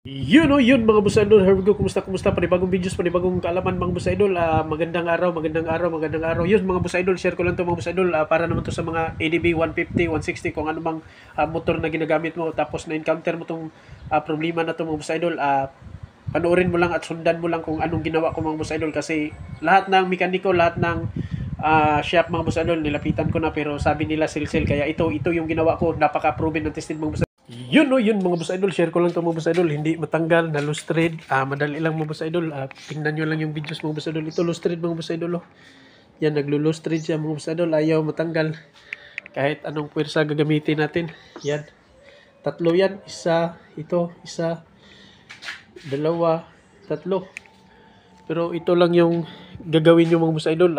Yun o, yun mga boss idol. Here we go. Kumusta? Panibagong videos, panibagong kaalaman mga boss idol. Magandang araw, magandang araw, magandang araw. Yun mga boss idol, share ko lang to mga boss idol. Para naman to sa mga ADB 150, 160, kung ano mang motor na ginagamit mo. Tapos na-encounter mo tong problema na to mga boss idol. Panoorin mo lang at sundan mo lang kung anong ginawa ko mga boss idol. Kasi lahat ng mekaniko, lahat ng shop mga boss idol, nilapitan ko na. Pero sabi nila silsil. Kaya ito yung ginawa ko. Napaka-proven and tested mga boss idol. Yun no, yun mga boss idol, share ko lang to mga boss idol, hindi matanggal, na loose thread, madali lang mga boss idol, tingnan nyo lang yung videos mga boss idol, ito loose thread mga boss idol, oh. Yan, naglo-loose thread siya mga boss idol, ayaw matanggal, kahit anong pwersa gagamitin natin, yan, tatlo yan, isa, ito, isa, dalawa, tatlo, pero ito lang yung gagawin nyo mga boss idol,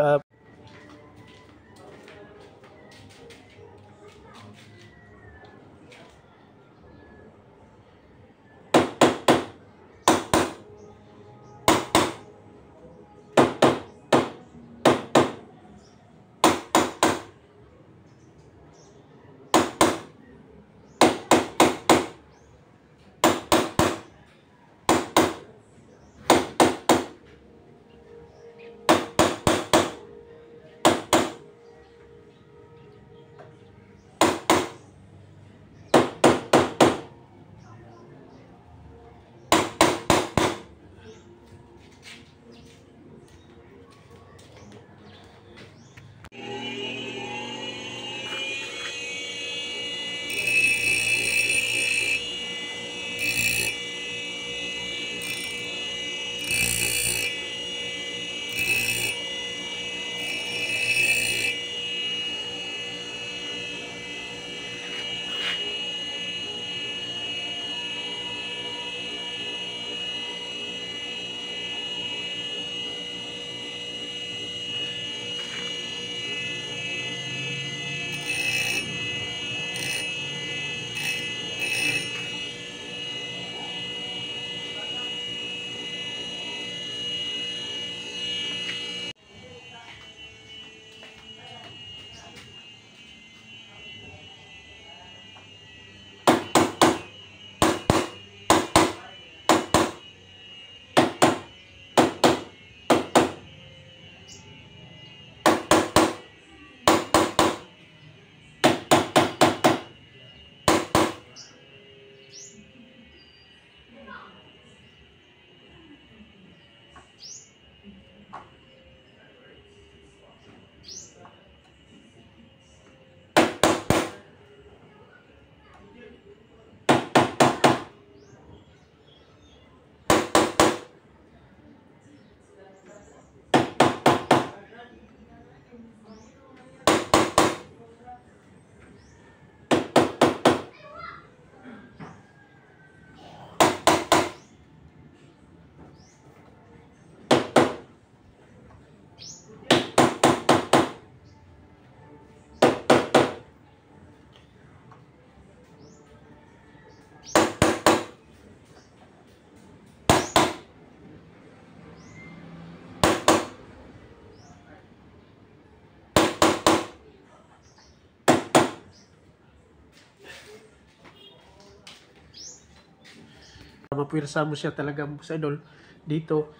mapwersa mo siya talaga mga boss idol dito,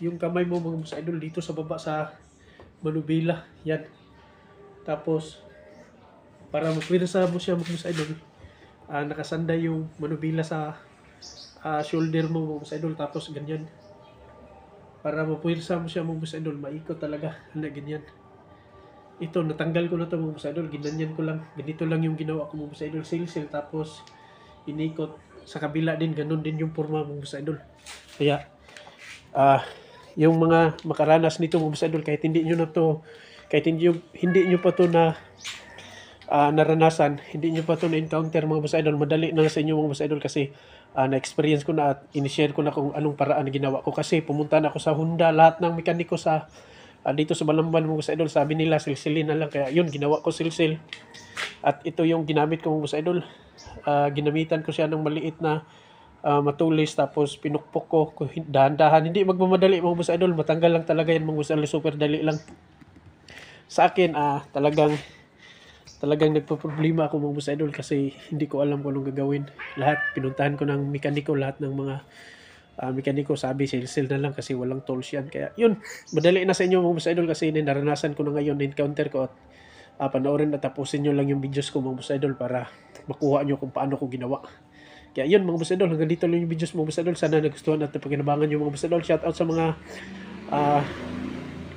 yung kamay mo mga boss idol dito sa baba sa manubila, yan, tapos para mapwersa mo siya mga boss idol, nakasanda yung manubila sa shoulder mo mga boss idol, tapos ganyan, para mapwersa mo siya mga boss idol, maikot talaga na ganyan. Ito, natanggal ko na to mga boss idol, ginanyan ko lang, ganito lang yung ginawa ko mga boss idol, silsil, tapos inikot sa kabila din, ganun din yung forma mga boss idol. Kaya yung mga makaranas nito mga boss idol, kahit hindi nyo na to, kahit hindi nyo pa to na naranasan, hindi nyo pa to na-encounter mga boss idol, madali na sa inyo mga boss idol, kasi na-experience ko na at in-share ko na kung anong paraan na ginawa ko, kasi pumunta na ako sa Honda, lahat ng mekaniko sa dito sa Balamban mga boss idol, sabi nila silsilin na lang, kaya yun, ginawa ko silsil, at ito yung ginamit ko mga boss idol. Ginamitan ko siya ng maliit na matulis, tapos pinukpok ko dahan-dahan, hindi magmamadali mga boss idol, matanggal lang talaga yan mga boss idol, super dali lang sa akin. Talagang talagang nagpo-problema ako mga boss idol kasi hindi ko alam kung anong gagawin. Lahat pinuntahan ko ng mekaniko, lahat ng mga mekaniko sabi sale na lang kasi walang tools yan. Kaya yun, madali na sa inyo mga boss idol kasi naranasan ko na ngayon, encounter ko at panoorin at tapusin nyo lang yung videos ko mga boss idol para makuha nyo kung paano ko ginawa. Kaya yun mga boss idol, hanggang dito lang yung videos mga boss idol. Sana nagustuhan at napakinabangan yung mga boss idol. Shout out sa mga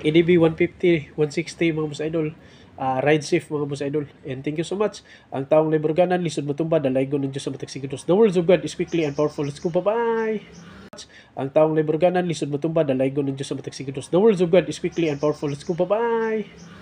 ADB 150, 160 mga boss idol. Ride safe mga boss idol. And thank you so much. Ang taong Liburganan, lisod matumba, dalaygo ng Diyos sa matagsigados. The words of God is quickly and powerful. Let's go, bye-bye! Ang taong Liburganan, lisod matumba, dalaygo ng Diyos sa matagsigados. The words of God is quickly and powerful. Let's go, bye-bye!